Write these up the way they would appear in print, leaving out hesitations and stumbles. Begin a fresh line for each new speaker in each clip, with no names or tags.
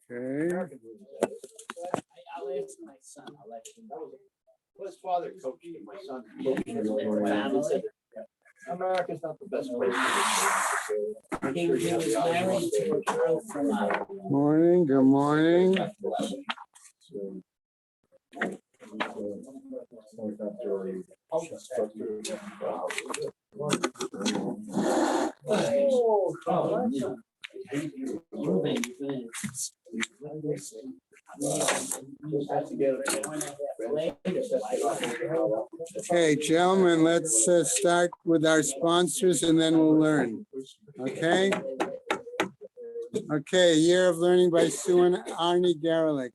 Okay.
I'll ask my son. I'll let you know.
His father coached him, my son. America's not the best place.
He was married to a girl from
Morning. Good morning. Okay, gentlemen, let's start with our sponsors and then we'll learn. Okay. Okay, A Year of Learning by Sue and Arnie Garelick.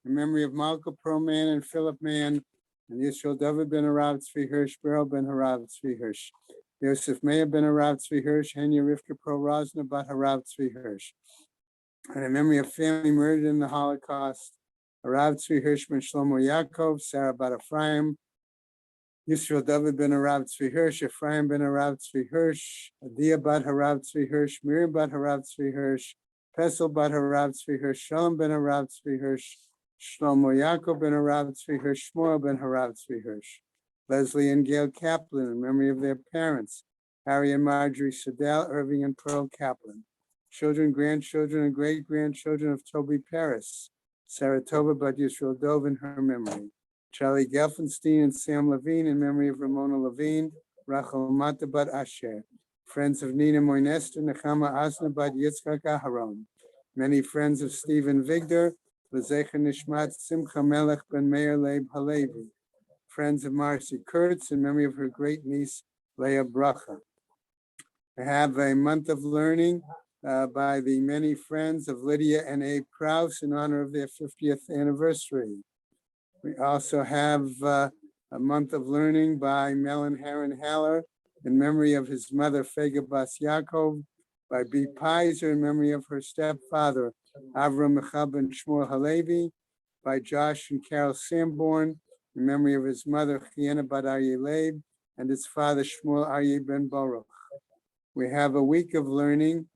In memory of Malka Proman and Philip Mann and Yisrael David ben Harav Tzvi Hirsch, Beryl ben Harav Tzvi Hirsch, Yosef Meir ben Harav Tzvi Hirsch, Henya Rivka Pro Rosna bat Harav Tzvi Hirsch. And in memory of family murdered in the Holocaust, Harav Tzvi Hirsch ben Shlomo Yaakov, Sarah bat Ephraim, Yisrael David ben Harav Tzvi Hirsch, Ephraim ben Harav Tzvi Hirsch, Adia bat Harav Tzvi Hirsch, Miriam bat Harav Tzvi Hirsch, Pesel bat Harav Tzvi Hirsch, Shalom ben Harav Tzvi Hirsch, Shlomo Yaakov ben Harav Tzvi Hirsch, Shmuel ben Harav Tzvi Hirsch, Leslie and Gail Kaplan in memory of their parents, Harry and Marjorie Sedell, Irving and Pearl Kaplan, children, grandchildren, and great-grandchildren of Toby Paris, Saratova bat Yisrael Dov in her memory, Charlie Gelfenstein and Sam Levine in memory of Ramona Levine, Rachel Mata bat Asher, friends of Nina Moynester, Nechama Asna bat Yitzchak Aharon, many friends of Stephen Vigdor, Lezecha Nishmat Simcha Melech ben Meir Leib Halevi, friends of Marcy Kurtz in memory of her great niece Leah Bracha. I have a month of learning by the many friends of Lydia and Abe Krause in honor of their 50th anniversary. We also have a month of learning by Melon Heron Haller in memory of his mother Fega Bas Yaakov, by B. Pizer in memory of her stepfather Avram Michal ben Shmuel Halevi, by Josh and Carol Sanborn in memory of his mother Chiena bat Aryeh Leib and his father Shmuel Aryeh ben Baruch. We have a week of learning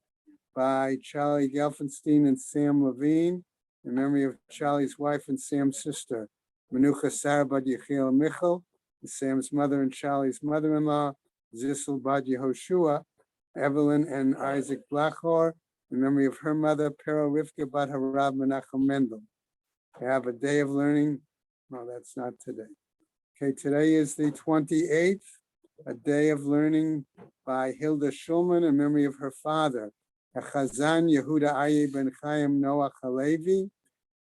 by Charlie Gelfenstein and Sam Levine in memory of Charlie's wife and Sam's sister, Menucha Sarah bat Yechiel Michal, Sam's mother and Charlie's mother-in-law, Zissel bat Yehoshua, Evelyn and Isaac Blachor, in memory of her mother, Pero Rivka bat Harav Menachem Mendel. We have a day of learning. No, that's not today. Okay, today is the 28th, a day of learning by Hilda Schulman in memory of her father, Chazan Yehuda Aryeh ben Chaim Noach Halevi,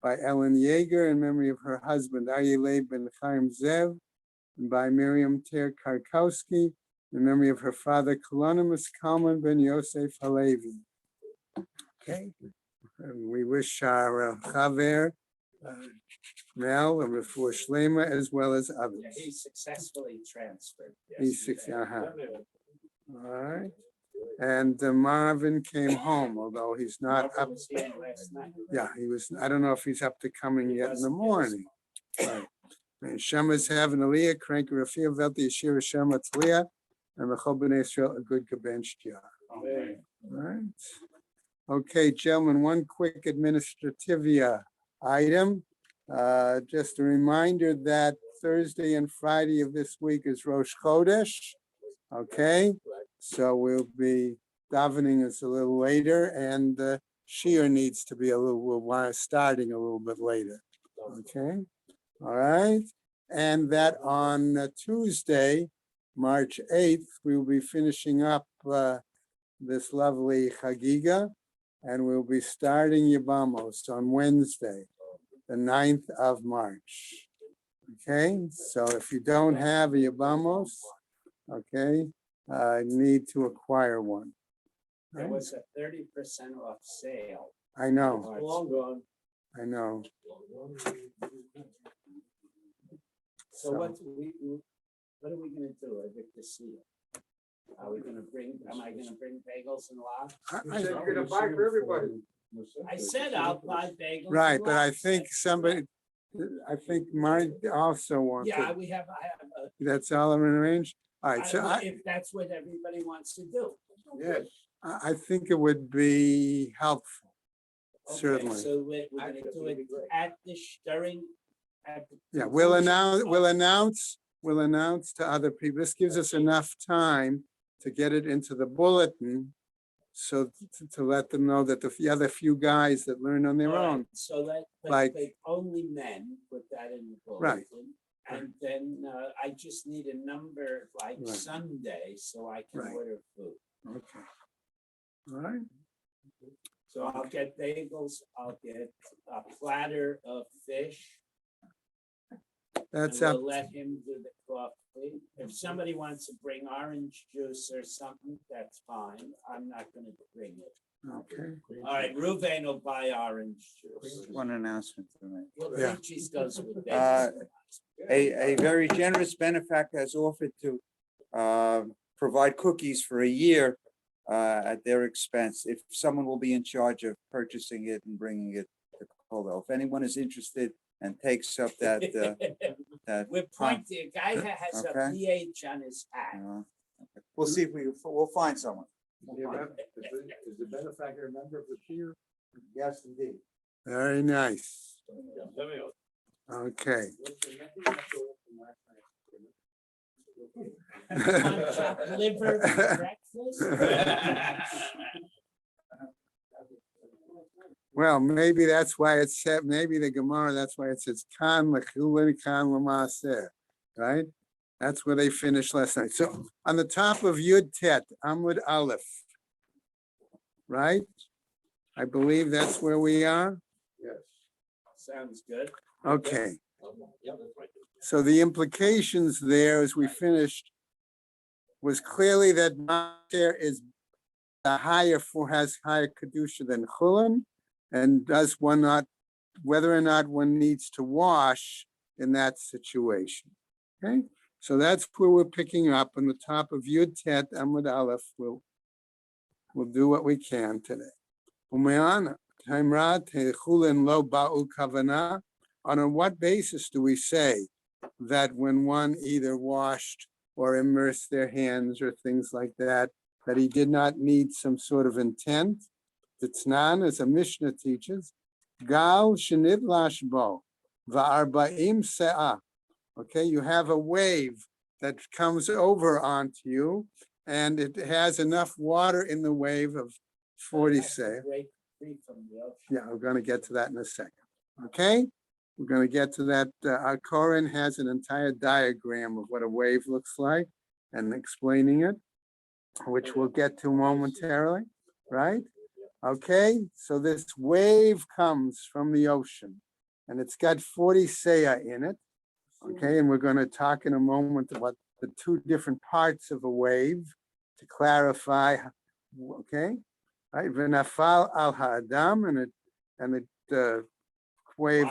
by Ellen Yeager in memory of her husband, Aryeh Leib ben Chaim Zev, and by Miriam Ter Karkowski in memory of her father, Kolonimus Kalman ben Yosef Halevi. Okay, and we wish our Chaver, Mel, and Refuah Shlema, as well as others.
Yeah, he successfully transferred.
He's all right. And Marvin came home, although he's not up.
Was here last night.
Yeah, he was. I don't know if he's up to coming yet in the morning. Right. And Shema's having Aliyah, Crank Rafia, Velti Yeshira Shema Tzliah, and Mechol B'nai Israel, a good Kabenshtia. All right. Okay, gentlemen, one quick administrativia item. Just a reminder that Thursday and Friday of this week is Rosh Chodesh. Okay, so we'll be davening us a little later, and Shiur needs to be starting a little bit later. Okay, all right, and that on Tuesday, March 8th, we will be finishing up this lovely Chagiga, and we'll be starting Yibamos on Wednesday, the 9th of March. Okay, so if you don't have a Yibamos, okay, need to acquire one.
There was a 30% off sale.
I know,
Long gone.
I know.
So what are we gonna do? I get to see it. Are we gonna bring, am I gonna bring bagels and lox?
You said you're gonna buy for everybody.
I said I'll buy bagels.
Right,
and
but I
lox.
think somebody, I think mine also wants
Yeah,
it.
I have
That's all I'm arranged. All
a,
right, so
if that's what everybody wants to do.
Yes.
I think it would be helpful Certainly.
So we're gonna do it at the during.
Yeah, we'll announce to other people. This gives us enough time to get it into the bulletin. So to let them know that the other few guys that learn on their own.
So that,
Like-
but only men, put that in the
Right.
bulletin. And then I just need a number like
Right.
Sunday, so I can
Right.
order food.
Okay. All right.
So I'll get bagels, I'll get a platter of fish.
That's
And
up.
we'll let him do the coffee. If somebody wants to bring orange juice or something, that's fine. I'm not gonna bring it.
Okay.
All right, Ruben will buy orange juice.
One announcement to make.
Well,
Yeah.
Peaches goes with
Uh,
bagels.
A very generous benefactor has offered to provide cookies for a year at their expense, if someone will be in charge of purchasing it and bringing it to Colville. If anyone is interested and takes up that, that.
We're pointing, a guy has a
Okay.
PH on his hat.
We'll see if we'll find someone.
Is the benefactor a member of the peer?
Yes, indeed.
Very nice. Okay.
Want chopped liver for breakfast?
Well, maybe that's why it said, maybe the Gemara, that's why it says kan lechulin kan l'maaseh, right? That's where they finished last night. So on the top of Yud Tet, Amud Aleph, right? I believe that's where we are.
Yes.
Sounds good.
Okay,
Yep, that's right.
so the implications there as we finished was clearly that Maser is the higher has higher kedusha than Chulin, and does one not, whether or not one needs to wash in that situation. Okay, so that's where we're picking up on the top of Yud Tet Amud Aleph. We'll do what we can today. Umeana Taimrat Chulin lo ba'u kavana. On what basis do we say that when one either washed or immersed their hands or things like that, that he did not need some sort of intent? The Tnan, as a Mishnah teaches, Gal shenit lashbo va'arba'im se'ah. Okay, you have a wave that comes over onto you, and it has enough water in the wave of 40 se'ah.
Break free from the ocean.
Yeah, we're going to get to that in a second. Okay, we're going to get to that. Our Koran has an entire diagram of what a wave looks like and explaining it, which we'll get to momentarily, right? Okay, so this wave comes from the ocean and it's got 40 seah in it. Okay, and we're going to talk in a moment about the two different parts of a wave to clarify. Okay, right? V'nafal al ha'adam, and it wave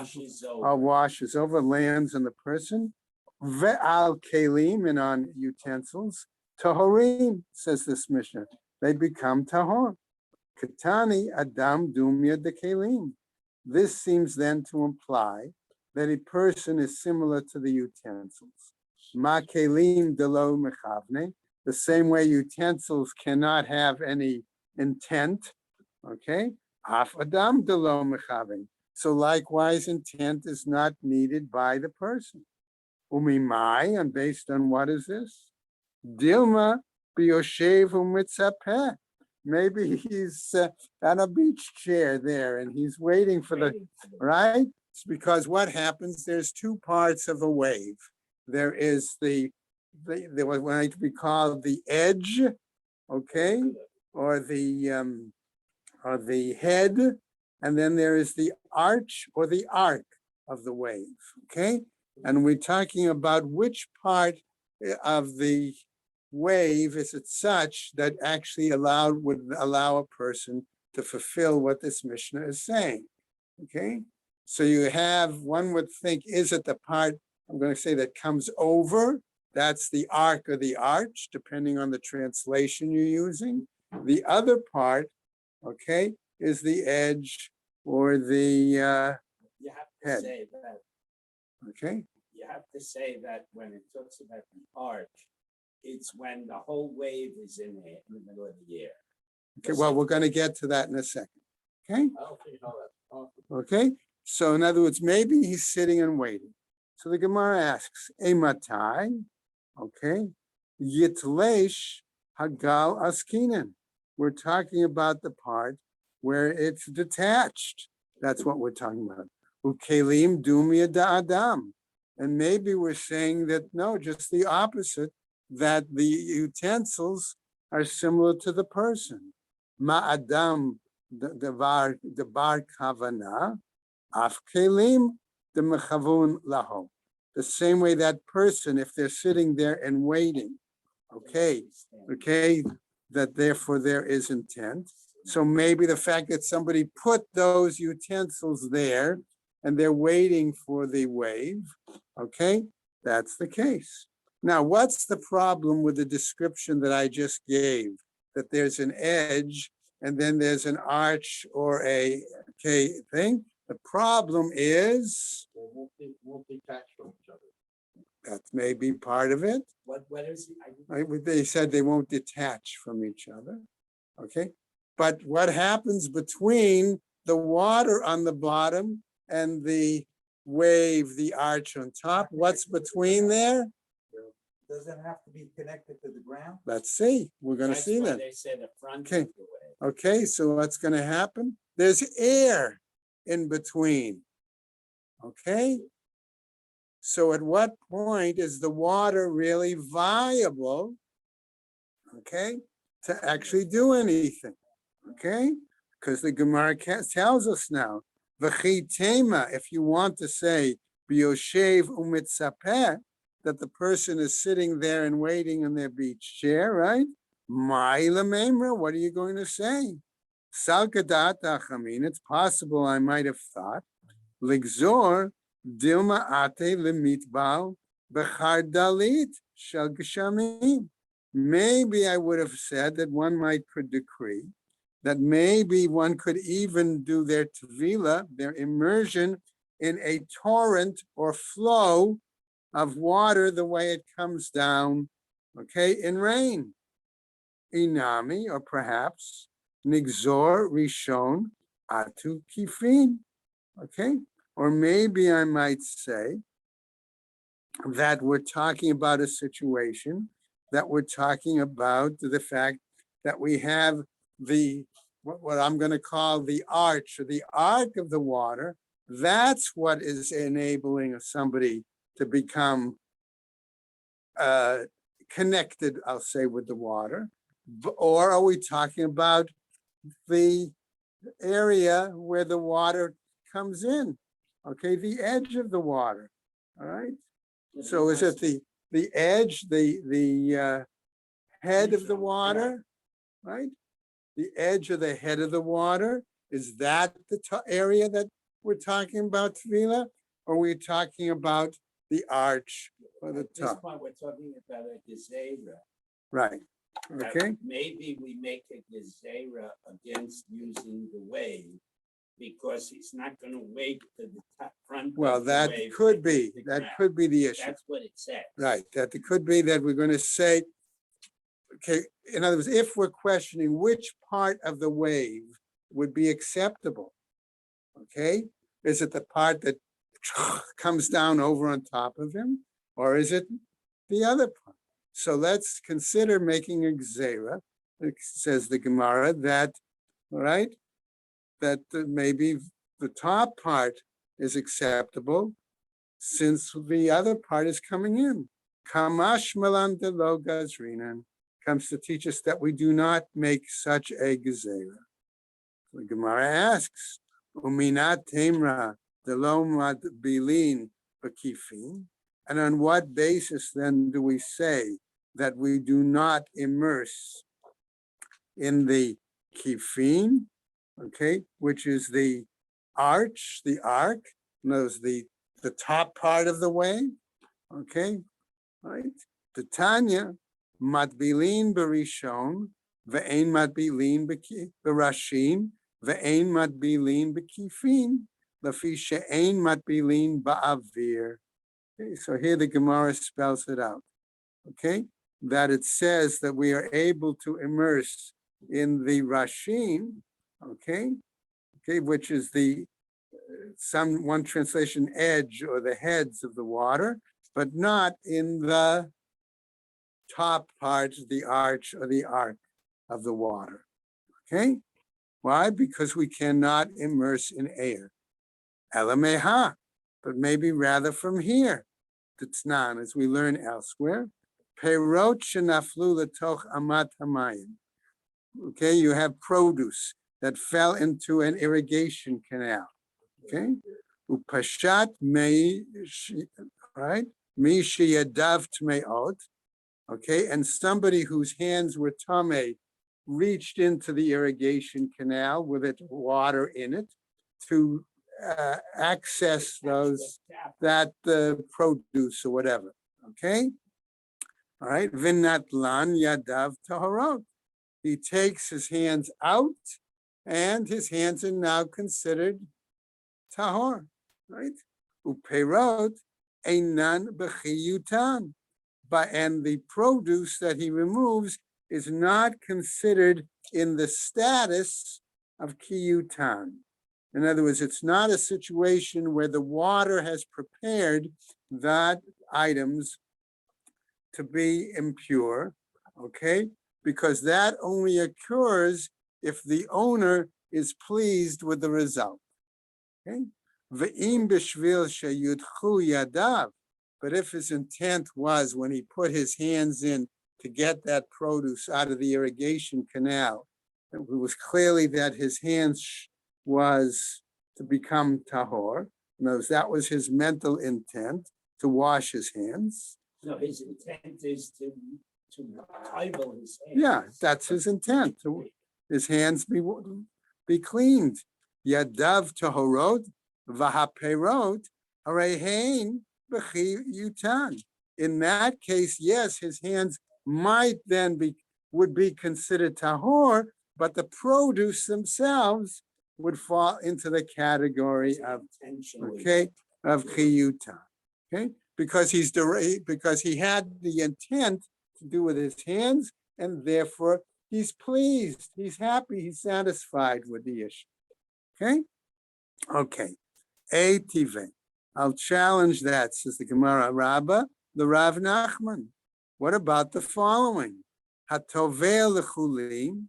washes over, lands on the person. Ve'al kelim, and on utensils. Tahorim, says this Mishnah, they become tahor. Katani adam dumya de kelim. This seems then to imply that a person is similar to the utensils. Ma kelim delo mechavne, the same way utensils cannot have any intent. Okay, af adam delo mechavne. So likewise, intent is not needed by the person. Umimai, and based on what is this? Dilma biyoshev umitzapeh. Maybe he's on a beach chair there and he's waiting for the, right? It's because what happens, there's two parts of a wave. There is the what might be called the edge, okay, or the head, and then there is the arch or the arc of the wave, okay? And we're talking about which part of the wave is it such that actually would allow a person to fulfill what this Mishnah is saying, okay? So you have, one would think, is it the part, I'm going to say, that comes over? That's the arc or the arch, depending on the translation you're using. The other part, okay, is the edge or the
You have to
head.
say that,
Okay,
you have to say that when it talks about the arch, it's when the whole wave is in the middle of the air.
okay. Well, we're going to get to that in a second. Okay,
I don't see how that's possible.
okay. So in other words, maybe he's sitting and waiting. So the Gemara asks, Ematai, okay, Yitlesh Hagal Askinan. We're talking about the part where it's detached. That's what we're talking about. Ukelim Dumia da Adam. And maybe we're saying that no, just the opposite, that the utensils are similar to the person. Ma Adam the bar kavana, af kelim the mechavun laho. The same way that person, if they're sitting there and waiting, okay, that therefore there is intent. So maybe the fact that somebody put those utensils there and they're waiting for the wave, okay, that's the case. Now, what's the problem with the description that I just gave? That there's an edge and then there's an arch or a thing. The problem is
They won't detach from each other.
that may be part of it.
What is it?
Right? They said they won't detach from each other. Okay. But what happens between the water on the bottom and the wave, the arch on top? What's between there?
Does it have to be connected to the ground?
Let's see. We're going to
That's
see
why
that.
they said the front
Okay.
of the way.
Okay, so what's going to happen? There's air in between. Okay? So at what point is the water really viable, okay, to actually do anything? Okay? Because the Gemara tells us now, V'chi tema, if you want to say, B'yoshev umitzapeh, that the person is sitting there and waiting in their beach chair, right? Ma'ila memra, what are you going to say? Salkadat achamin, it's possible I might have thought, Ligzor dilma ate lemitbal bechar dalit shel geshamim. Maybe I would have said that one might could decree that maybe one could even do their tevila, their immersion, in a torrent or flow of water the way it comes down, okay, in rain. Inami, or perhaps nigzor rishon atu kifin, okay? Or maybe I might say that we're talking about a situation, that we're talking about the fact that we have the, what I'm going to call the arch or the arc of the water. That's what is enabling somebody to become connected, I'll say, with the water. Or are we talking about the area where the water comes in? Okay, the edge of the water. All right. So is it the edge, the head of the water, right? The edge of the head of the water, is that the area that we're talking about, Tvila? Or are we talking about the arch or the
At this
top?
point, we're talking about a gezerah.
Right,
That
okay?
Maybe we make a gezerah against using the wave because it's not going to wait to the front.
Well,
of the
that
wave
could
to
be,
hit the
that
ground.
could be the issue.
That's what it says.
Right, that it could be that we're going to say, okay, in other words, if we're questioning which part of the wave would be acceptable, okay? Is it the part that comes down over on top of him, or is it the other part? So let's consider making a gzera. It says the Gemara that, all right, that maybe the top part is acceptable since the other part is coming in. Kamash malan de lo gazrinan comes to teach us that we do not make such a gezerah. The Gemara asks, Uminat temra de lo mad bilin bakifin, and on what basis then do we say that we do not immerse in the kifin, okay, which is the arch, the arc, knows the top part of the wave, okay, right? The Tanya, matbilin berishon, ve'ein matbilin berashin, ve'ein matbilin bekifin, lafi she'ein matbilin ba'avir. Okay, so here the Gemara spells it out, okay, that it says that we are able to immerse in the Rashin, okay, okay, which is one translation edge or the heads of the water, but not in the top parts, the arch or the arc of the water. Okay? Why? Because we cannot immerse in air. Elameha, but maybe rather from here. T'tznan, as we learn elsewhere. Perot shenaflu letoch amat hamayim. Okay, you have produce that fell into an irrigation canal. Okay, upashat mei, right? Mi sheyadav tmeot. Okay, and somebody whose hands were tame reached into the irrigation canal with its water in it to access that produce or whatever. Okay, all right. Vinatlan yadav taharot. He takes his hands out, and his hands are now considered tahor, right? Uperot einan b'chiyutan, and the produce that he removes is not considered in the status of kiyutan. In other words, it's not a situation where the water has prepared that items to be impure, okay? Because that only occurs if the owner is pleased with the result. Okay? Ve'im b'shvil sheyudchu yadav. But if his intent was when he put his hands in to get that produce out of the irrigation canal, it was clearly that his hands was to become tahor. In other words, that was his mental intent, to wash his hands.
No, his intent is to title his hands.
Yeah, that's his intent. His hands be cleaned. Yadav tahorot v'haperot harehein b'chiyutan. In that case, yes, his hands might then would be considered tahor, but the produce themselves would fall into the category of chiyutan. Okay, because he had the intent to do with his hands, and therefore he's pleased, he's happy, he's satisfied with the issue. Okay. A tive. I'll challenge that, says the Gemara Rabbah, the Rav Nachman. What about the following? Hatovel lechulin,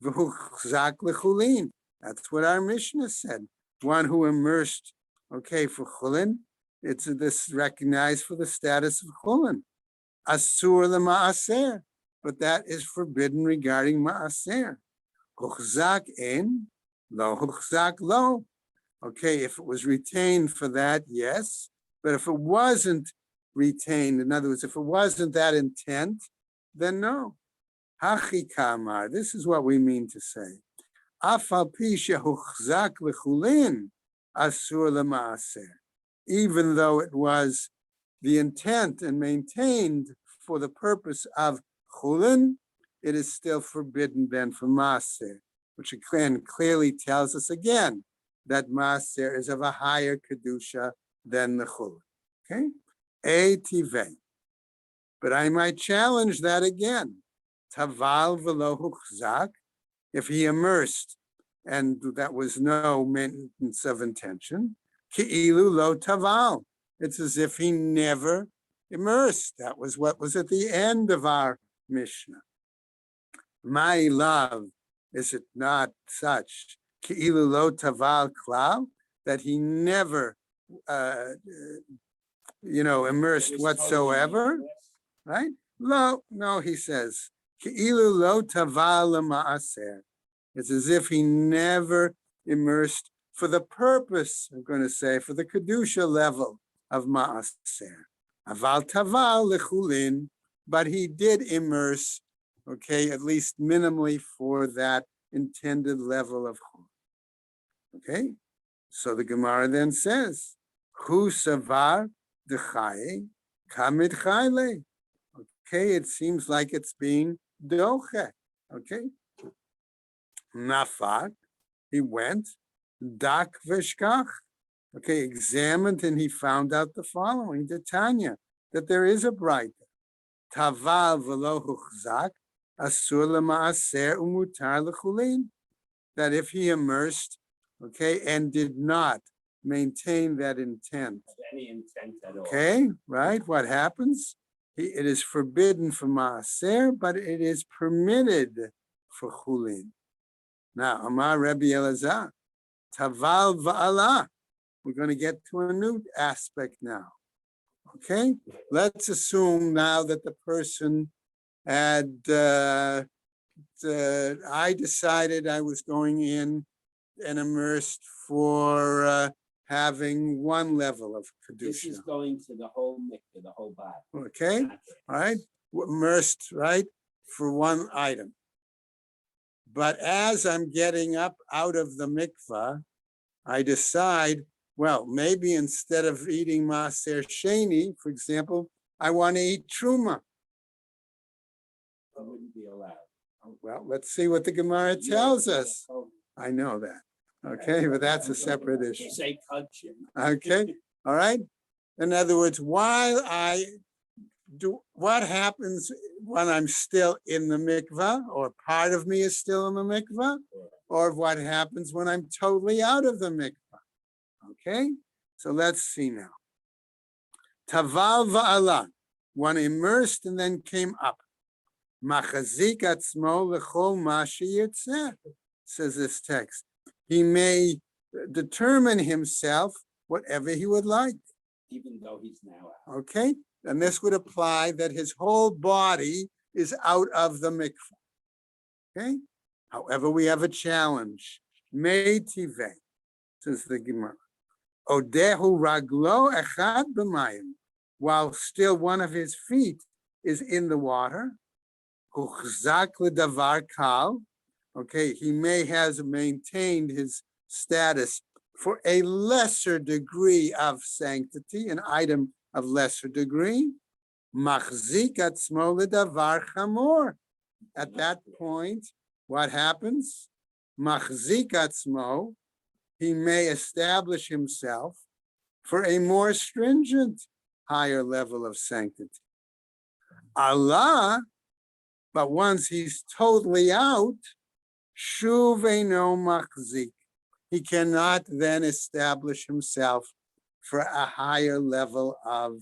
v'huchzak lechulin. That's what our Mishnah said. One who immersed, for chulin, it's this recognized for the status of chulin. Asur lema'aser, but that is forbidden regarding ma'aser. Huchzak en, lo huchzak lo. If it was retained for that, yes. But if it wasn't retained, in other words, if it wasn't that intent, then no. Hachi kamar, this is what we mean to say. Afal pi shehuchzak lechulin asur lema'aser. Even though it was the intent and maintained for the purpose of chulin, it is still forbidden then for maaser, which again clearly tells us again that maaser is of a higher kedusha than the chulin. A tivei. But I might challenge that again. Taval v'lo huchzak, if he immersed and that was no maintenance of intention, ki'ilu lo taval. It's as if he never immersed. That was what was at the end of our Mishnah. My love, is it not such? Ki'ilu lo taval klal, that he never, immersed whatsoever, right? Lo, no, he says, ki'ilu lo taval ma'aser. It's as if he never immersed for the purpose, I'm going to say, for the kedusha level of ma'aser. Aval taval lechulin, but he did immerse, at least minimally for that intended level of chulin. So the Gemara then says, Hu savar dechaye kamid chayle. It seems like it's being doche. Nafak, he went, dak veshkach. Examined, and he found out the following, the Tanya, that there is a bright. Taval v'lo huchzak, asur lema'aser umutar lechulin. That if he immersed okay, and did not maintain that intent.
Any intent at all.
Okay, right? What happens? It is forbidden for maaser, but it is permitted for chulin. Now, Amar Rabbi Elazar, taval va'ala. We're going to get to a new aspect now. Okay, let's assume now that the person had, I decided I was going in and immersed for having one level of
This is
kedusha.
going to the whole mikveh, the whole body.
Okay,
not the-
all right, immersed, right, for one item. But as I'm getting up out of the mikvah, I decide, well, maybe instead of eating maaser sheni, for example, I want to eat truma.
It wouldn't be allowed.
Well, let's see what the Gemara tells us. I know that. Okay, but that's a separate issue.
You say kudshim.
Okay, all right. In other words, while I do, what happens when I'm still in the mikvah, or part of me is still in the mikvah, or what happens when I'm totally out of the mikvah? Okay, so let's see now. Taval va'ala, one immersed and then came up. Machazik atzmo lechol ma sheyitzeh, says this text. He may determine himself whatever he would like.
Even though he's now out.
Okay, and this would apply that his whole body is out of the mikvah. Okay, however, we have a challenge. Meitive, says the Gemara. Odehu raglo echad b'mayim, while still one of his feet is in the water. Uchzak l'davar kal. Okay, he may have maintained his status for a lesser degree of sanctity, an item of lesser degree. Machzik atzmo l'davar chamor. At that point, what happens? Machzik atzmo, he may establish himself for a more stringent, higher level of sanctity. Allah, but once he's totally out, shuv eino machzik. He cannot then establish himself for a higher level of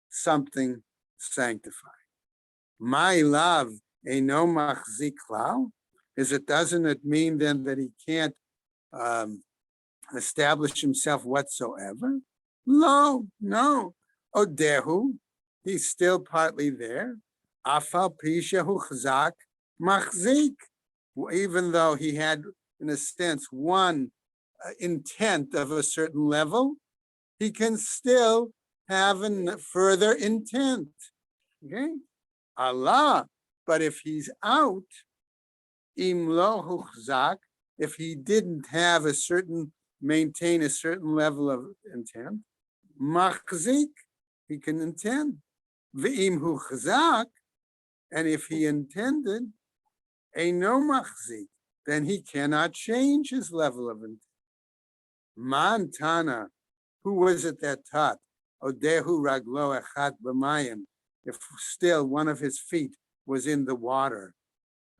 something sanctified. My love, eino machzik klal, doesn't it mean then that he can't establish himself whatsoever? No. Odehu, he's still partly there. Afal pishahu chazak machzik, even though he had, in a sense, one intent of a certain level, he can still have a further intent. Okay, Allah. But if he's out, im lo huchzak, if he didn't have maintain a certain level of intent, machzik, he can intend. V'im huchzak, and if he intended, eino machzik, then he cannot change his level of intent. Mantana, who was it that taught? Odehu raglo echad b'mayim, if still one of his feet was in the water.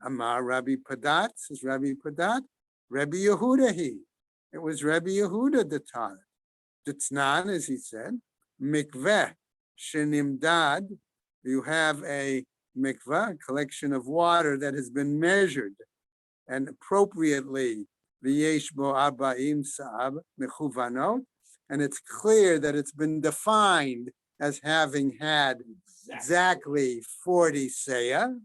Amar Rabbi Padat, says Rabbi Padat, Rabbi Yehuda he. It was Rabbi Yehuda that taught it. Ditznan, as he said, mikveh shenimdad, you have a mikveh, a collection of water that has been measured, and appropriately, v'yesh bo arba'im sa'ab mechuvanot, and it's clear that it's been defined as having had exactly 40 seah.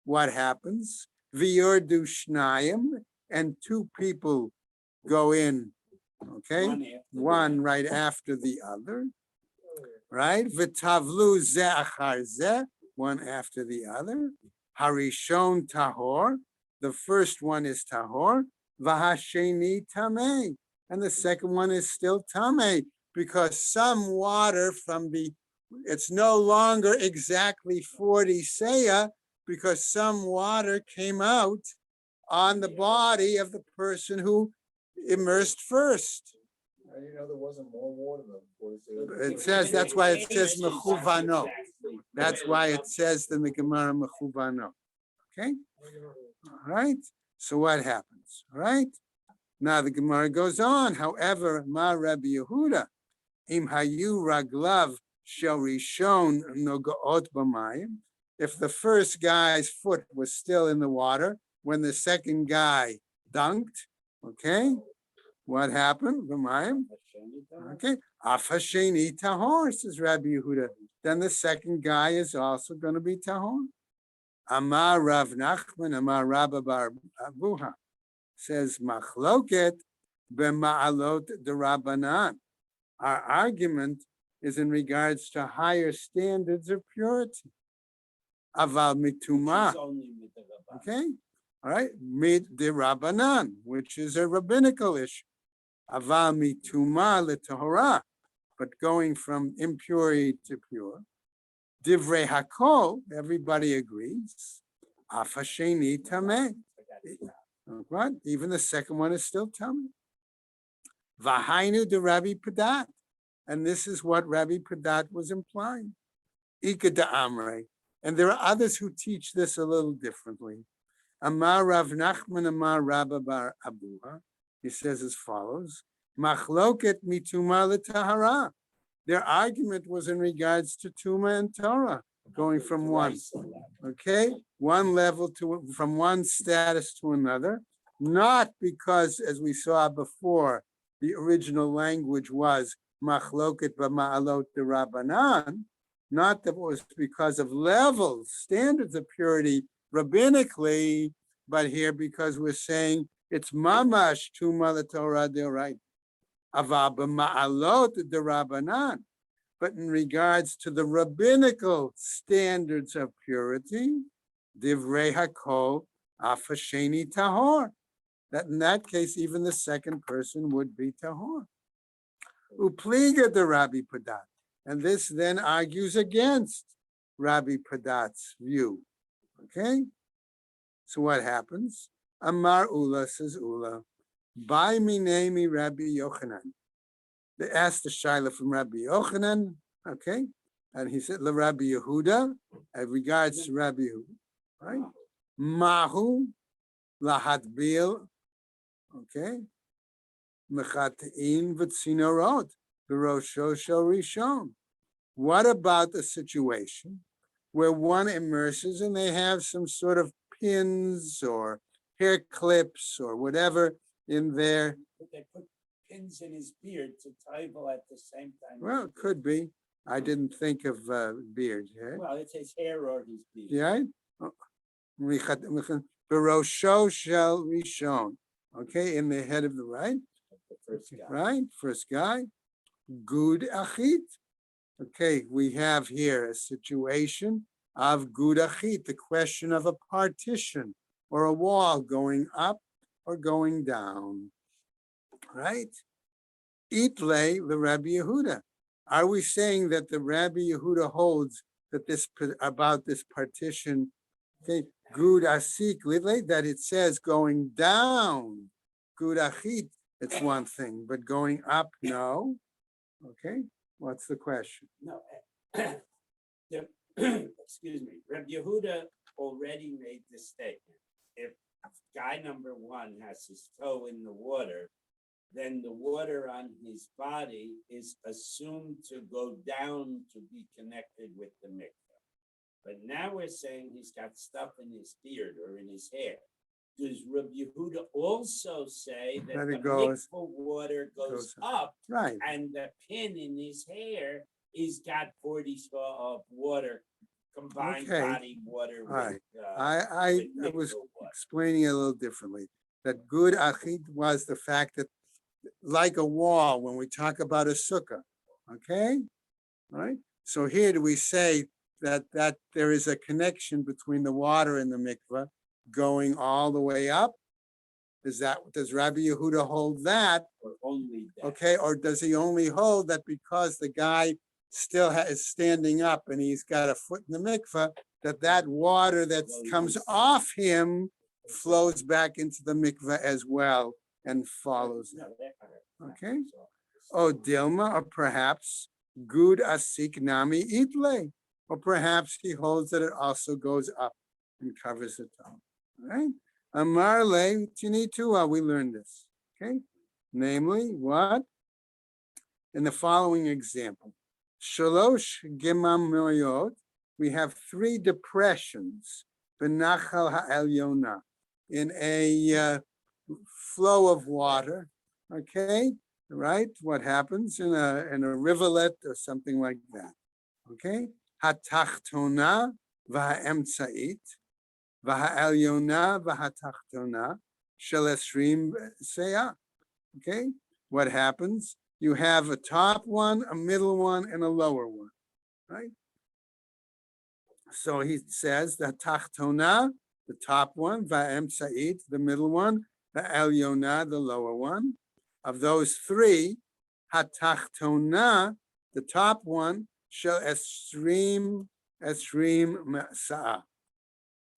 What happens? V'yordu shnayim, and two people go in, okay? One right after the other, right? V'tavlu ze achar ze, one after the other. Harishon tahor, the first one is tahor. V'hasheni tameh, and the second one is still tameh, because some water from it's no longer exactly 40 seah, because some water came out on the body of the person who immersed first.
You know, there wasn't more water than
It says, that's why it says mechuvano. That's why it says in the Gemara mechuvano. Okay? All right. So what happens? All right. Now the Gemara goes on. However, Ma Rabbi Yehuda, Im Hayu Raglav Shel Rishon Nogaot B'mayim. If the first guy's foot was still in the water when the second guy dunked, okay, what happened? B'mayim. Okay, Afasheni Tahor, says Rabbi Yehuda. Then the second guy is also going to be Tahor. Amar Rav Nachman, Amar Rabba Bar Abuha, says Machloket b'ma'alot derabanan. Our argument is in regards to higher standards of purity. Aval mituma. Okay, all right, mit derabanan, which is a rabbinical issue. Aval mituma letahora, but going from impurity to pure. Divrei hakol, everybody agrees. Afasheni tameh. What? Even the second one is still tameh. Vahainu de Rabbi Padat, and this is what Rabbi Padat was implying. Ika de Amre, and there are others who teach this a little differently. Amar Rav Nachman, Amar Rabba Bar Abuha. He says as follows: Machloket mituma letahara. Their argument was in regards to Tuma and Torah, going from one, okay, one level to, from one status to another, not because, as we saw before, the original language was Machloket b'ma'alot derabanan, not that it was because of levels, standards of purity rabbinically, but here because we're saying it's mamash Tuma l'Torah d'oraita. Ava b'ma'alot derabanan, but in regards to the rabbinical standards of purity, divrei hakol afasheni tahor. That in that case, even the second person would be tahor. Upliga de Rabbi Padat, and this then argues against Rabbi Padat's view. Okay, so what happens? Amar Ula, says Ula. By me name Rabbi Yochanan. They asked the shaila from Rabbi Yochanan, okay, and he said, "La Rabbi Yehuda," as regards to Rabbi Yehuda, right? Mahu lahadbil, okay, mechatein v'tzinorot v'rosho shel rishon. What about the situation where one immerses and they have some sort of pins or hair clips or whatever in there?
They put pins in his beard to title at the same time.
Well, it could be. I didn't think of beard. Yeah.
Well, it's his hair or his beard.
Yeah. Barosho shall rishon. Okay, in the head of the right.
The first guy.
Right, first guy. Gud achit. Okay, we have here a situation of gud achit, the question of a partition or a wall going up or going down. Right? Itle the Rabbi Yehuda. Are we saying that the Rabbi Yehuda holds that this about this partition, okay, gud asik lidle, that it says going down, gud achit, it's one thing, but going up, no. Okay, what's the question?
No, excuse me. Rabbi Yehuda already made this statement. If guy number one has his toe in the water, then the water on his body is assumed to go down to be connected with the mikveh. But now we're saying he's got stuff in his beard or in his hair. Does Rabbi Yehuda also say that the mikveh water goes up,
right,
and the pin in his hair is got 40 straw of water, combined body water with,
right. I was explaining it a little differently. That good achit was the fact that, like a wall, when we talk about a sukkah, okay, right? So here do we say that there is a connection between the water and the mikveh going all the way up? Does Rabbi Yehuda hold that?
Or only that?
Okay, or does he only hold that because the guy still is standing up and he's got a foot in the mikveh, that water that comes off him flows back into the mikveh as well and follows it? Okay. Oh, Dilma, or perhaps Gud Asik Nami Itle, or perhaps he holds that it also goes up and covers the top. Right? Amarle Tinitua, we learned this. Okay, namely what? In the following example, Shalosh Gimam Moyot, we have 3 depressions, Benachal Ha'elyona, in a flow of water. Okay, right? What happens in a rivulet or something like that. Okay, Hatachtona v'ha'emtzait v'ha'elyona v'hatachtona shel esrim seah. Okay, what happens? You have a top one, a middle one, and a lower one, right? So he says the tachtona, the top one, va'emtzait, the middle one, the elyona, the lower one. Of those 3, hatachtona, the top one, shall esrim sa'ah.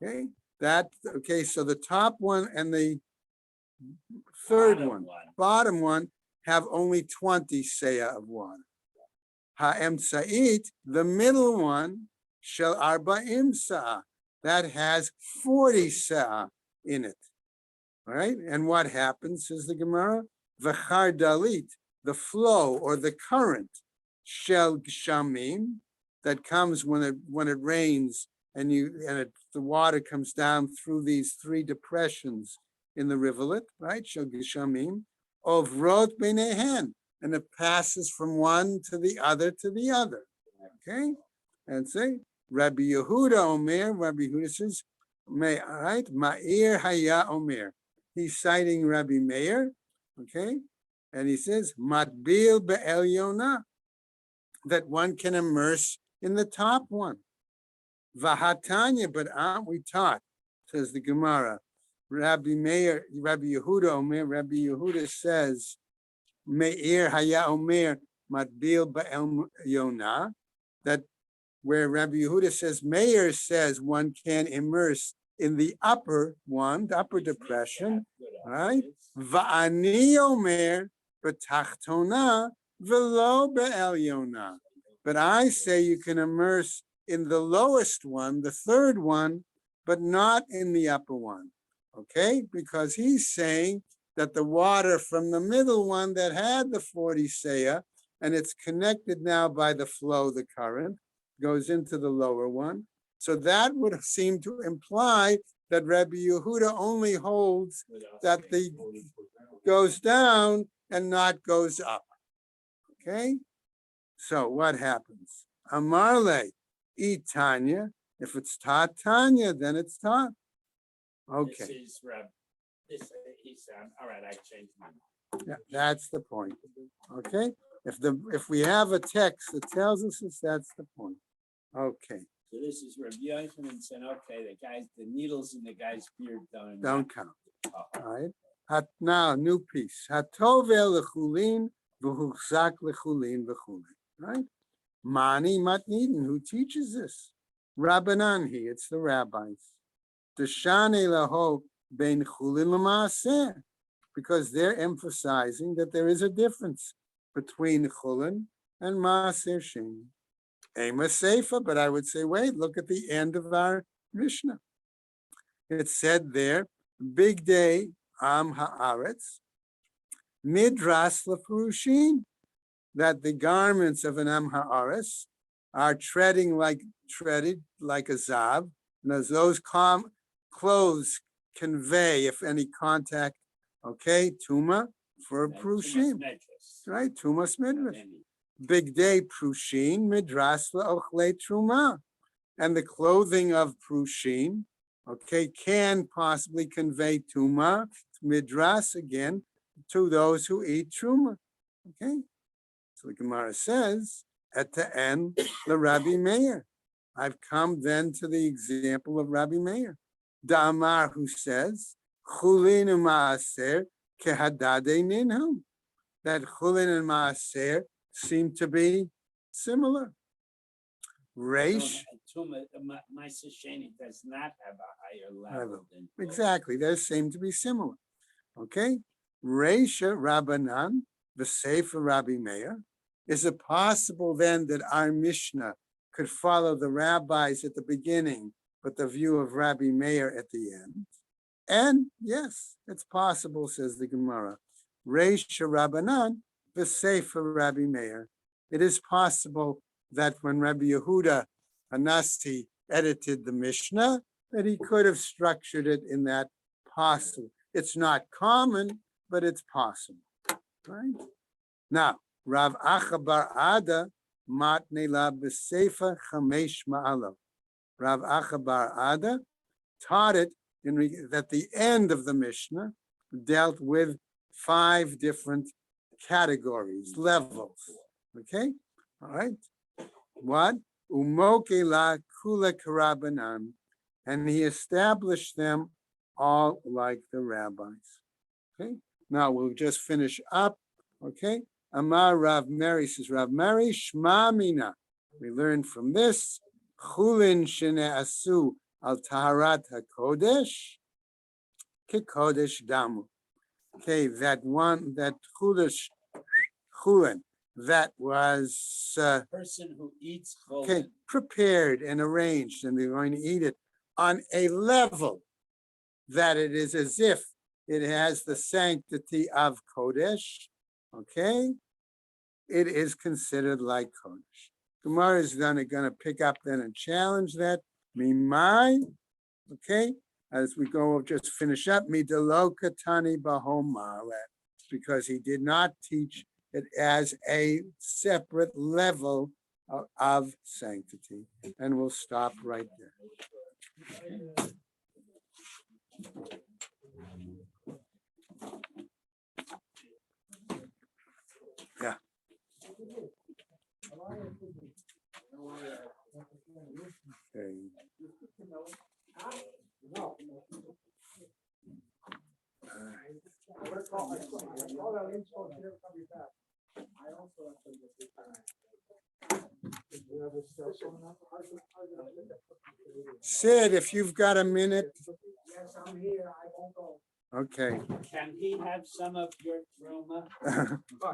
Okay, so the top one and the third one, bottom one, have only 20 seah of water. Ha'emtzait, the middle one, shel arba'im sa'ah, that has 40 seah in it. All right, and what happens, says the Gemara? V'char dalit, the flow or the current, shel gshamim, that comes when it rains and the water comes down through these 3 depressions in the rivulet, right? Shel gshamim, ovrot beinehen, and it passes from one to the other to the other. Okay, and say Rabbi Yehuda Omer. Rabbi Yehuda says, right? Ma'ir Haya Omer. He's citing Rabbi Meir. Okay, and he says Matbil be'elyona, that one can immerse in the top one. Vahatanya, but aren't we taught? Says the Gemara. Rabbi Meir, Rabbi Yehuda Omer. Rabbi Yehuda says, Meir Haya Omer Matbil Ba'elyona, that where Rabbi Yehuda says, Meir says one can immerse in the upper one, the upper depression, right? Va'ani Omer B'tachtona v'lo be'elyona. But I say you can immerse in the lowest one, the third one, but not in the upper one. Okay, because he's saying that the water from the middle one that had the 40 seah, and it's connected now by the flow, the current, goes into the lower one. So that would seem to imply that Rabbi Yehuda only holds that the goes down and not goes up. Okay, so what happens? Amarle, eat Tanya. If it's taught Tanya, then it's taught. Okay.
This is he's all right, I changed my mind.
Yeah, that's the point. Okay, if we have a text that tells us this, that's the point. Okay,
So this is Rabbi Yochanan saying, okay, the needles in the guy's beard
don't count.
Oh,
All right. Now, new piece. Hatovel lechulin v'huchzak lechulin v'chulin. Right? Mani matniden. Who teaches this? Rabbanan. It's the rabbis. Deshane laho ben chulin l'maaseh, because they're emphasizing that there is a difference between chulin and maaser sheni. Ema seifa, but I would say, wait, look at the end of our Mishnah. It said there, big day am haaretz, midras lefurushin, that the garments of an am haaretz are treaded like a zav, and as those clothes convey, if any contact, okay, tuma for prushim, right? Tumas midras. Big day prushin midras la'ochle truma, and the clothing of prushin, okay, can possibly convey tuma midras again to those who eat truma. Okay, so the Gemara says at the end, the Rabbi Meir. I've come then to the example of Rabbi Meir, Damar, who says chulin and maaser kehadade ninham, that chulin and maaser seem to be similar. Reish.
Maaser sheni does not have a higher level than
exactly, they seem to be similar. Okay, Reisha Rabbanan, the Sefer Rabbi Meir. Is it possible then that our Mishnah could follow the rabbis at the beginning, but the view of Rabbi Meir at the end? And yes, it's possible, says the Gemara. Reish Rabbanan, v'Sefer Rabbi Meir. It is possible that when Rabbi Yehuda Hanasi edited the Mishnah, that he could have structured it in that possible. It's not common, but it's possible, right? Now, Rav Acha bar Ada matne la b'Sefer Chamesh Ma'alav. Rav Acha bar Ada taught it that the end of the Mishnah dealt with 5 different categories, levels. Okay, all right. What? Umoke la kula karabanan, and he established them all like the rabbis. Okay, now we'll just finish up. Okay, Amar Rav Mary, says Rav Mary, Shma Mina. We learned from this chulin shene asu al taharat hakodesh kikodesh damu. Okay, that chulin that was
Person who eats
okay,
cholent,
prepared and arranged, and they're going to eat it on a level that it is as if it has the sanctity of Kodesh, okay? It is considered like Kodesh. Gemara is then going to pick up then and challenge that. Mimai, okay? As we go, just finish up. Midalo katani bahomar, because he did not teach it as a separate level of sanctity. And we'll stop right there. Yeah. Okay. Sid, if you've got a minute.
Yes, I'm here. I won't go.
Okay.
can he have some of your truma?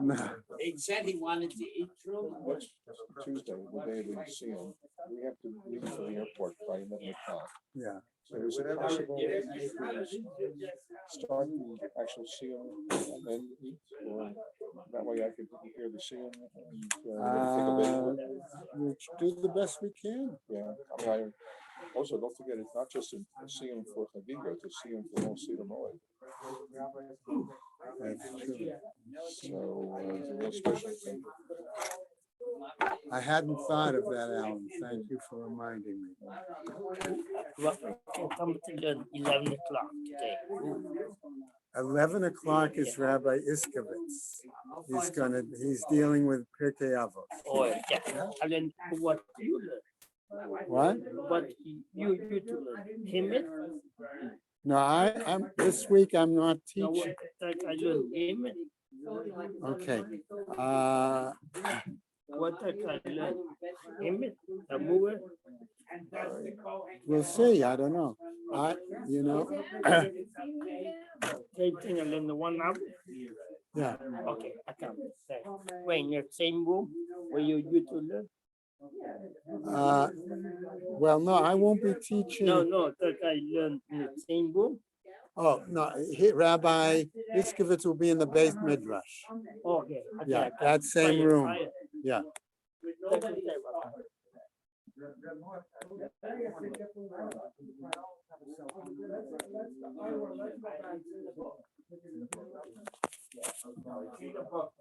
No.
He said he wanted to eat truma.
What's Tuesday, the day we see him, we have to leave for the airport by 11:00.
Yeah.
So is it possible if we start the actual seal and then eat, or that way I could hear the seal and take a bit?
We'll do the best we can.
Yeah, I mean, also don't forget, it's not just a seal for Chagiga, it's a seal for all Seder Moed.
That's true.
So it's a real special thing.
I hadn't thought of that, Alan. Thank you for reminding me.
Well, can come till 11 o'clock today.
11 o'clock is Rabbi Iskovitz. He's dealing with Pirkei Avot.
Oh, yeah. And then what you learn?
What?
What you to learn? Him it?
No, I'm this week I'm not
No,
teaching.
what I learn him it?
Okay.
What I learn him it? The mover?
We'll see. I don't know.
Same thing. I learn the 1 hour.
Yeah.
Okay, I come. When in the same room where you to learn?
Well, no, I won't be teaching.
No, that I learn in the same room.
Oh, no, Rabbi Iskovitz will be in the Beit Midrash.
Okay.
Yeah, that same room. Yeah.
Read a book,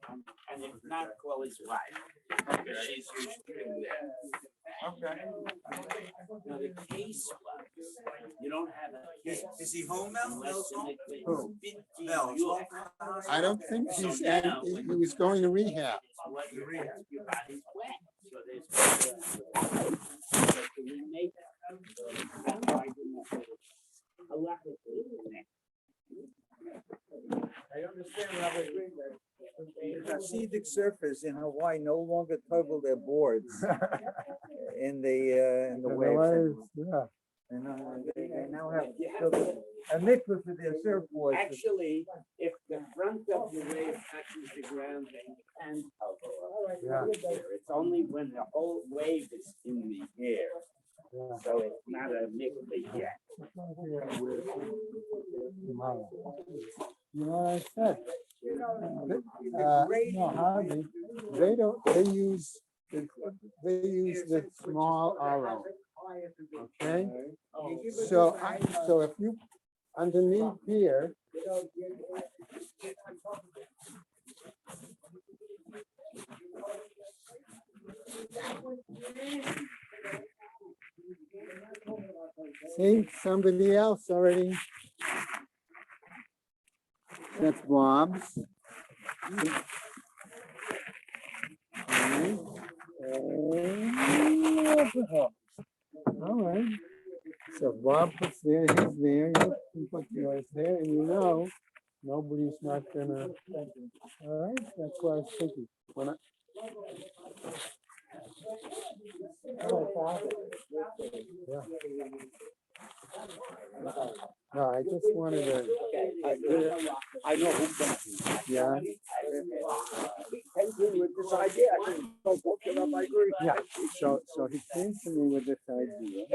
and if not, call his wife, because she's usually there. Okay. Now, the case was, you don't have a case.
Is he home now?
unless in the-
Who?
15
Mel, is
years.
I don't think
So
he's,
now,
he was going to rehab.
what your body's wet, so there's. But we make that argument a lot of things.
I understand, Rabbi Greenberg.
The Hasidic surfers in Hawaii no longer toggle their boards in the waves.
Yeah.
And they now have a mikvah for their surfboards.
Actually, if the front of the wave touches the ground, they can cover up.
Yeah.
It's only when the whole wave is in the air.
Yeah.
So it's not a mikvah yet.
You know what I said? No, hardly. They don't, they use the small RO. Okay? So, so if you, underneath here, see, somebody else already. That's Bob's. Okay. All right. So Bob puts there, his there, you put yours there, and you know, nobody's not gonna. All right, that's what I was thinking. When I. Yeah. No, I just wanted to.
I know who.
Yeah.
With this idea, I think, no, book it up, I agree.
Yeah, so he came to me with this idea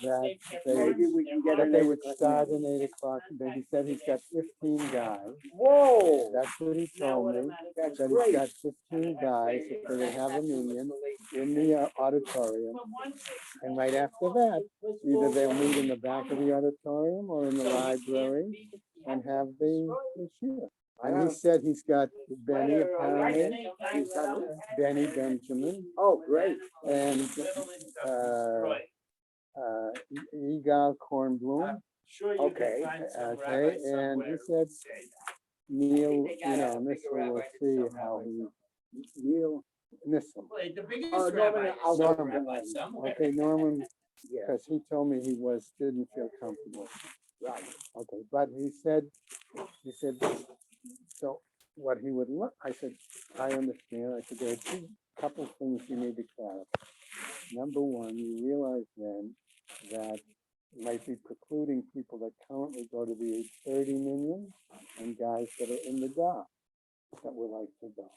that
Maybe we can get
that
an
they
8
would
o'clock
start
meeting.
at 8 o'clock. Then he said he's got 15 guys.
Whoa,
That's what he told me.
that's
That
great.
he's got 15 guys. So they have a meeting in the auditorium. And right after that, either they'll meet in the back of the auditorium or in the library and have the cheer. And he said he's got Benny apparently,
He's got who?
Benny Benjamin,
Oh, great.
and Egal Kornblum.
Okay.
Okay, and he said Neil, you know, Nissel will see how he, Neil Nissel.
The biggest
Norman,
rabbi
I'll
is
go
some
with
rabbi
that.
somewhere.
Okay, Norman,
Yeah,
because he told me he didn't feel comfortable.
right.
Okay, but he said, so what he would look, I said, I understand. I said, there are couple things you need to clarify. Number one, you realize then that might be precluding people that currently go to the 30 million and guys that are in the dark that would like to go.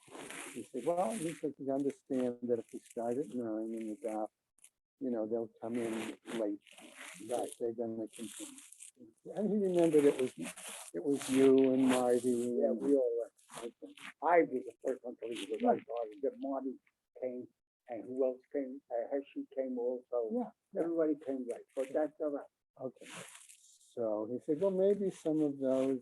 He said, well, he said, you understand that if we start at 9 in the dark, you know, they'll come in late. Right, they're gonna continue. And he remembered it was you and Marty.
Yeah,
and-
we all went. I was the first one to leave because I thought that Marty came and who else came? Hershey came also.
Yeah.
Everybody came late, but that's all right.
Okay. So he said, well, maybe some of those,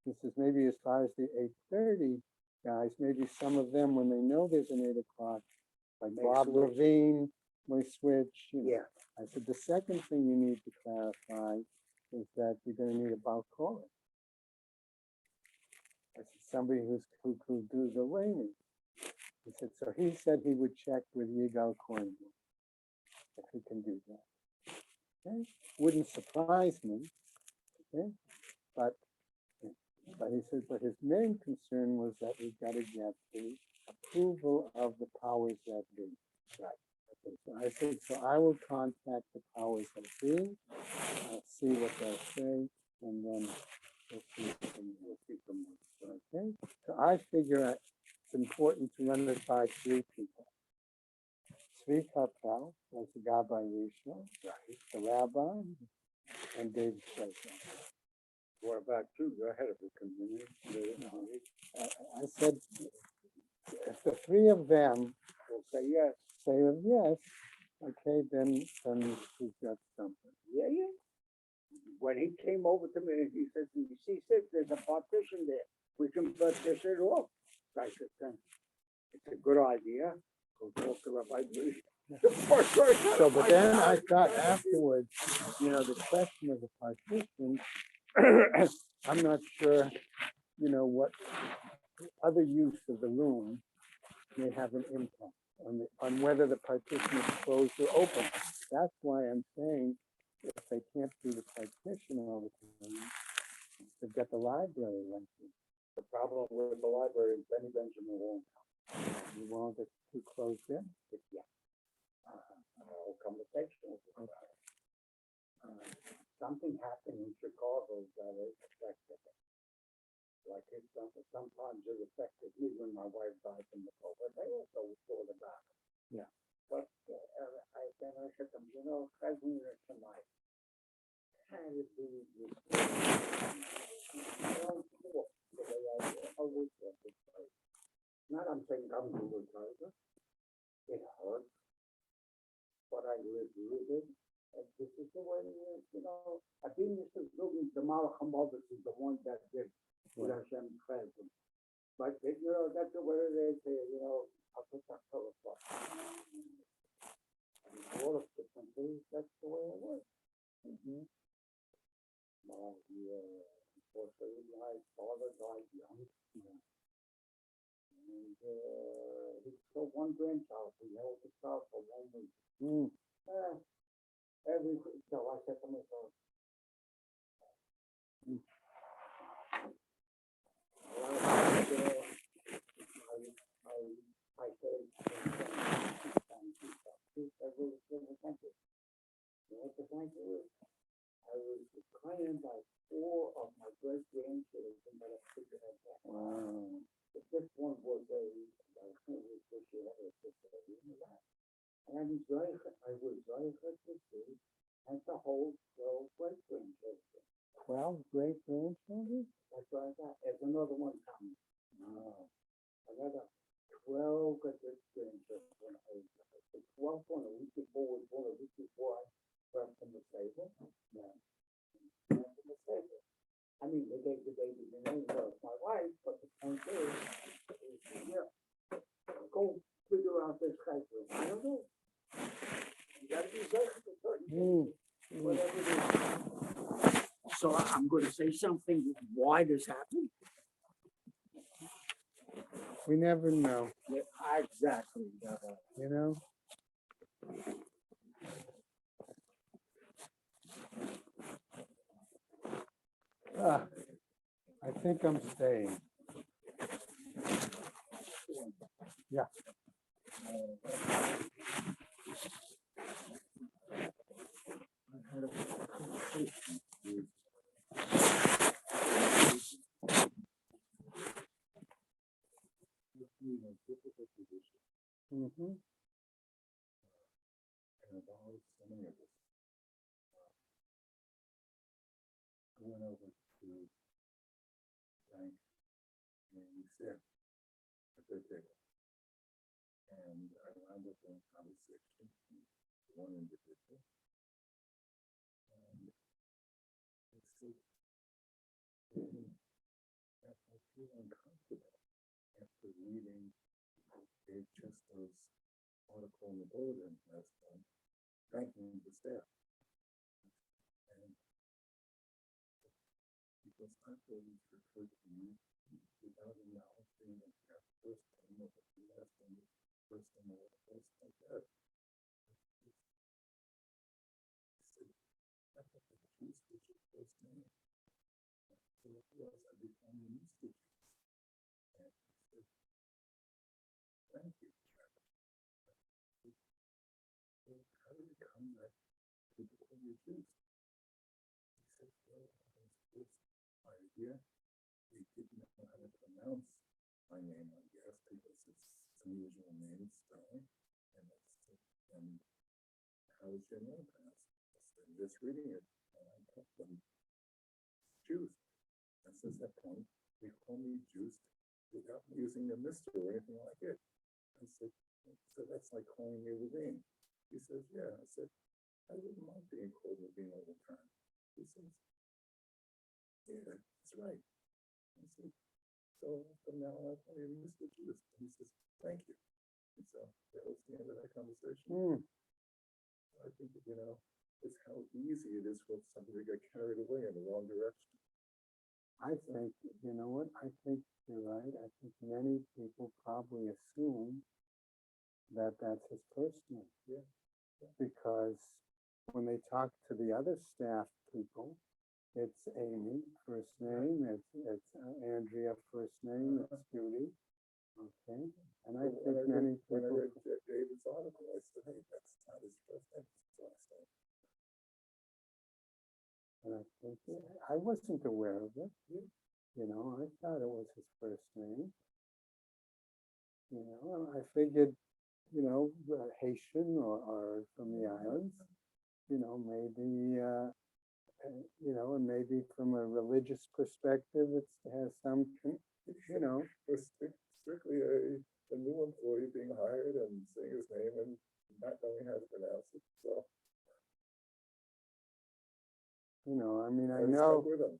he says, maybe as far as the 8:30 guys, maybe some of them, when they know there's an 8 o'clock, like
May
Bob
switch.
Levine, may switch, you know.
Yeah,
I said, the second thing you need to clarify is that you're gonna need a balcony. I said, somebody who could do the raining. He said, so he said he would check with Yigal Cornwall if he can do that. Okay, wouldn't surprise me, okay, but he said, but his main concern was that we gotta get the approval of the powers that be. Right. Okay, so I said, so I will contact the powers that be, see what they'll say, and then we'll see from there. Okay, so I figure it's important to run it by 3 people. Tzvi Karpel, that's the guy by Rishon, the rabbi, and David Schleicher.
what about you? You're head of the community.
I said, if the 3 of them
We'll say yes.
say yes, okay, then we've got something.
Yeah, yeah. When he came over to me, he said, you see, there's a partition there. We can partition it off. I said, then, it's a good idea. Go talk to Rabbi Bruce.
So, but then I thought afterwards, you know, the question of the partition, I'm not sure, you know, what other use of the room may have an impact on whether the partition is closed or open. That's why I'm saying if they can't do the partition all the time, they've got the library rented.
The problem with the library is Benny Benjamin won't
You won't get too closed in.
Yeah. Conversation. Something happened in Chicago that it affected it. Like it, sometimes it affected me when my wife died from the COVID. They also thought about it.
Yeah.
But I said to them, you know, cousin tonight. Kind of do this. Don't talk the way I always want to say. Not I'm saying I'm Google Tiger. It hurts, but I live with it. And this is the way it is, you know. I've been used to looking, the Malachim Ovis is the one that did with Hashem present. But, you know, that's the way it is, you know, I'll put that color stuff. All of different things, that's the way it was. Unfortunately, my father died young. And he still one grandchild. He held the child for 1 week. So I said to myself, I said, thank you. I really thank you. You know what the thank you is? I was claimed by 4 of my great grandchildren that I figured out that. Wow. The fifth one was a, I was she had a sister, you know that. And I was very good to see, and to hold 12 great grandchildren. 12 great grandchildren? That's what I got. There's another one coming. Another 12 great grandchildren. The 12th one, a week before, was born a week before I left from the stable. Yeah. From the stable. I mean, they gave the baby the name of my wife, but the point is yeah, go figure out this cycle. I don't know. You gotta be safe for certain things, whatever it is. So I'm gonna say something, why this happened.
We never know,
Yeah, exactly.
you know? I think I'm staying. Yeah. Mm-hmm.
I went over to thank and Sarah at their table. And I wound up in conversation with one individual. And I said, I feel uncomfortable after reading Chester's article in the bulletin last time, thanking the staff. And because I always referred to you without acknowledging that you have first name or the last name, first name or the first like that. I said, I thought the juice was your first name. So it was, I became the Mr. Juice. And he said, thank you. How did it come that people call you Juice? He said, well, I was first idea. They didn't know how to pronounce my name, I guess, because it's unusual name spelling. And how is your name pronounced? I said, just reading it, and I told them Juice. And since that point, they call me Juice without using a Mr. or anything like it. I said, so that's like calling me Levine. He says, yeah. I said, I wouldn't mind being called Levine all the time. He says, yeah, that's right. I said, so from now on, I call you Mr. Juice. And he says, thank you. And so that was the end of that conversation. I think, you know, it's how easy it is for somebody to get carried away in the wrong direction.
I think, you know what, I think you're right. I think many people probably assume that that's his first name.
Yeah.
Because when they talk to the other staff people, it's Amy, first name, it's Andrea, first name, it's Judy. Okay, and I think many
When I
people,
read David's article, I said, hey, that's not his first name, it's his last name.
and I think, I wasn't aware of it. You know, I thought it was his first name. You know, I figured, you know, Haitian or from the islands, you know, maybe, you know, and maybe from a religious perspective, it has some, you know,
strictly a new employee being hired and saying his name and not knowing how to pronounce it, so.
I mean, I
stuck
know,
with him.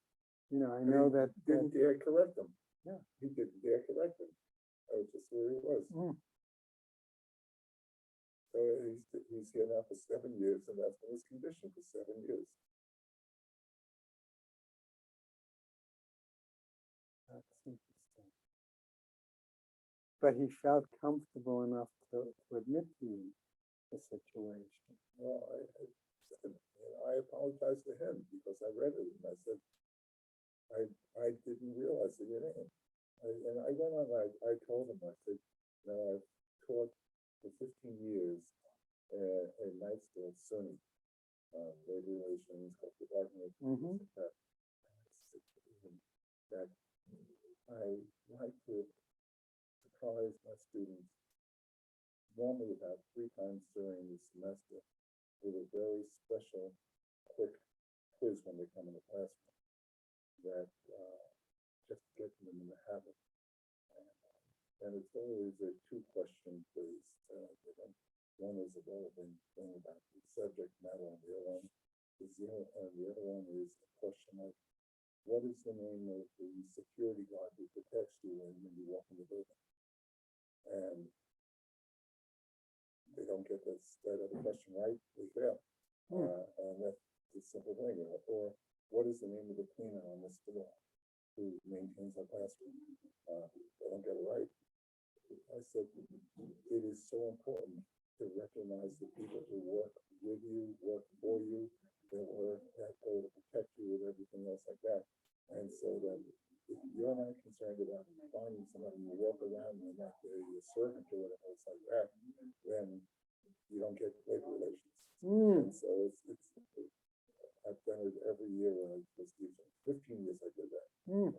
I
And
know
he
that,
Didn't dare correct him.
Yeah.
He didn't dare correct him. That was just where he was.
Mm.
So he's here now for 7 years, and that's been his condition for 7 years.
that's interesting. But he felt comfortable enough to admit to you the situation.
Well, I apologized to him because I read it and I said, I didn't realize your name. And I went on, I told him, I said, I've taught for 15 years at night school at SUNY, labor relations, collective bargaining,
Mhm.
things like that. And I said to him that I like to surprise my students normally about 3 times during the semester with a very special, quick quiz when they come in the classroom that just get them in the habit. And it's always a 2-question quiz. One is a relevant thing about the subject matter, and the other one is a question like, what is the name of the security guard who protects you when you walk in the building? And they don't get that other question right, they fail. And that's a simple thing. Or what is the name of the cleaner on this floor who maintains our classroom? They don't get it right. I said, it is so important to recognize the people who work with you, work for you, that go to protect you with everything else like that. And so that if you're not concerned about finding somebody you walk around and not a servant or whatever else like that, then you don't get labor relations. And so I've done it every year when I was teaching. 15 years I did that. And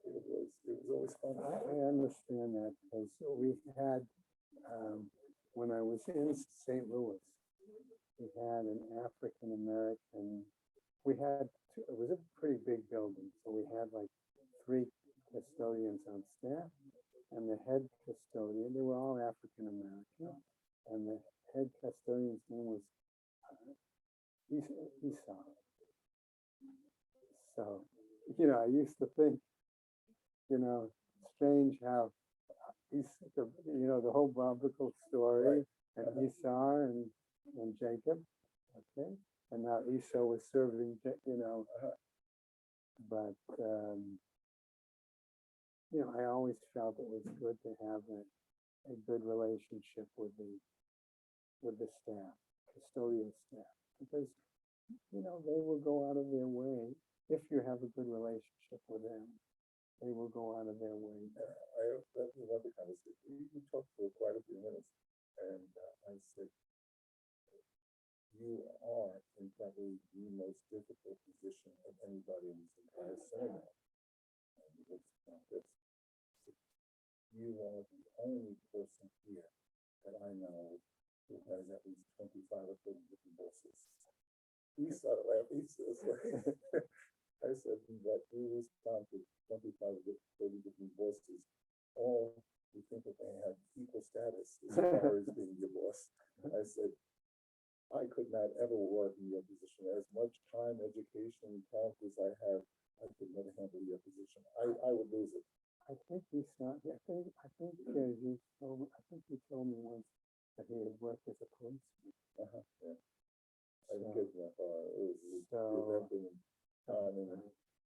it was always fun.
I understand that because we had, when I was in St. Louis, we had an African American, it was a pretty big building. So we had like 3 custodians on staff, and the head custodian, they were all African American, and the head custodian's name was Esau. So, I used to think, strange how the whole biblical story, and Esau and Jacob, okay, and now Esau was serving, but I always felt it was good to have a good relationship with the staff, custodial staff, because they will go out of their way if you have a good relationship with them. They will go out of their way.
That was another conversation. We talked for quite a few minutes, and I said, you are in probably the most difficult position of anybody in this entire seminar. You are the only person here that I know who has at least 25 or 30 different bosses. He started laughing. He says, I said, but we respond to 25 or 30 different bosses. All we think that they have equal status as far as being your boss. I said, I could not ever work in your position. As much time, education, talent as I have, I could never handle your position. I would lose it.
I think you told me once that he had worked as a policeman.
Yeah. I didn't get that far. It was
So-
and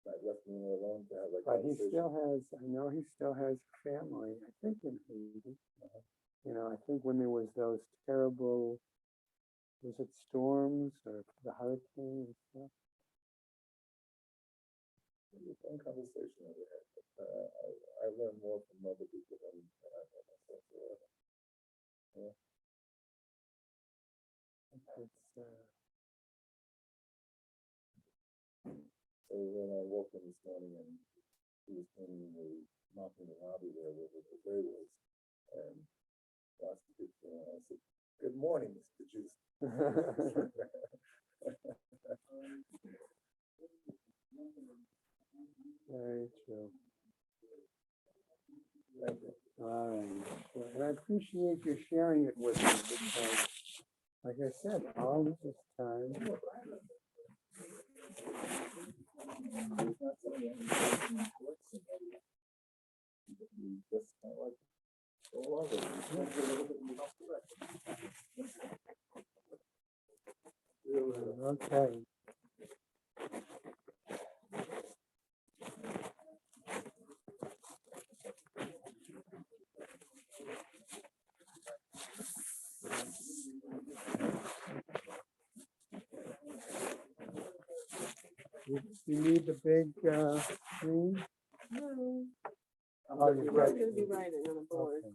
I left me alone to have that
But he
conversation.
I know he still has family, I think in Haiti. I think when there was those terrible, was it storms or the hurricane and stuff?
It was a fun conversation that we had. I learned more from other people than I know myself. Yeah. So when I walked in this morning and he was mopping the lobby there where the buffet was, and lots of people, I said, "Good morning, Mr. Juice."
Very true. appreciate you sharing it with me because, like I said, all this time.
Just kind of like, go along with it. Make it a little bit more correct.
Okay. You need the big, screen?
No,
Oh,
I'm
you
gonna
got
I'm gonna be writing on a board.
okay.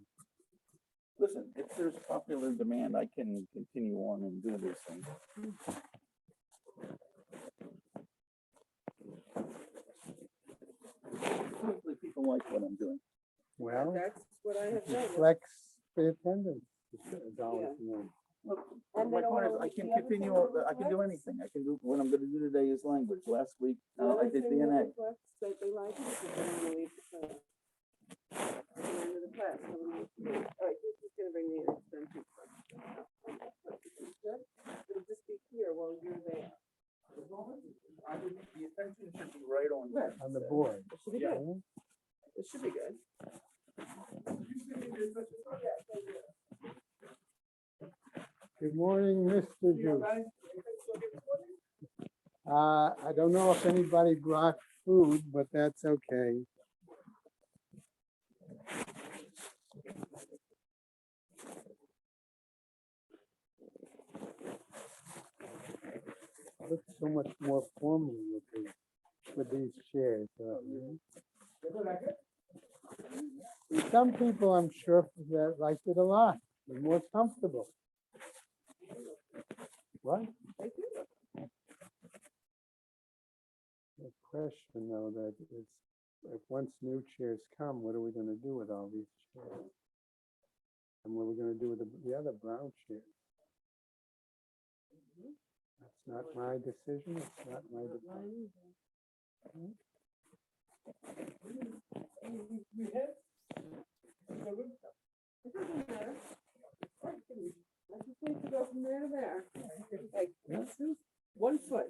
Listen, if there's popular demand, I can continue on and do this thing. Hopefully people like what I'm doing.
Well,
That's what I have done.
flex the attendance. Is always nice.
Look,
And
my
they don't
point is,
wanna
I
look
can
the other
continue,
thing
I can do
reflects.
anything. I can do, what I'm gonna do today is language. Last week, I
Another
did
thing that
DNA.
reflects that they like it is that they're gonna leave the class. At the end of the class, so we need to leave. All right, he's just gonna bring me an extension. It'll just be here while you're there.
The attention should be right on.
Right.
On the board.
It should be good.
Yeah.
It should be good.
Good morning, Mr. Juice. I don't know if anybody brought food, but that's okay. Looks so much more formal with these chairs. Some people, I'm sure, that liked it a lot. They're more comfortable. What? The question though, that is, if once new chairs come, what are we gonna do with all these chairs? And what are we gonna do with the other brown chairs? That's not my decision, it's not my decision.
It doesn't matter. I just need to go from there to there. Like,
Yeah.
1 foot.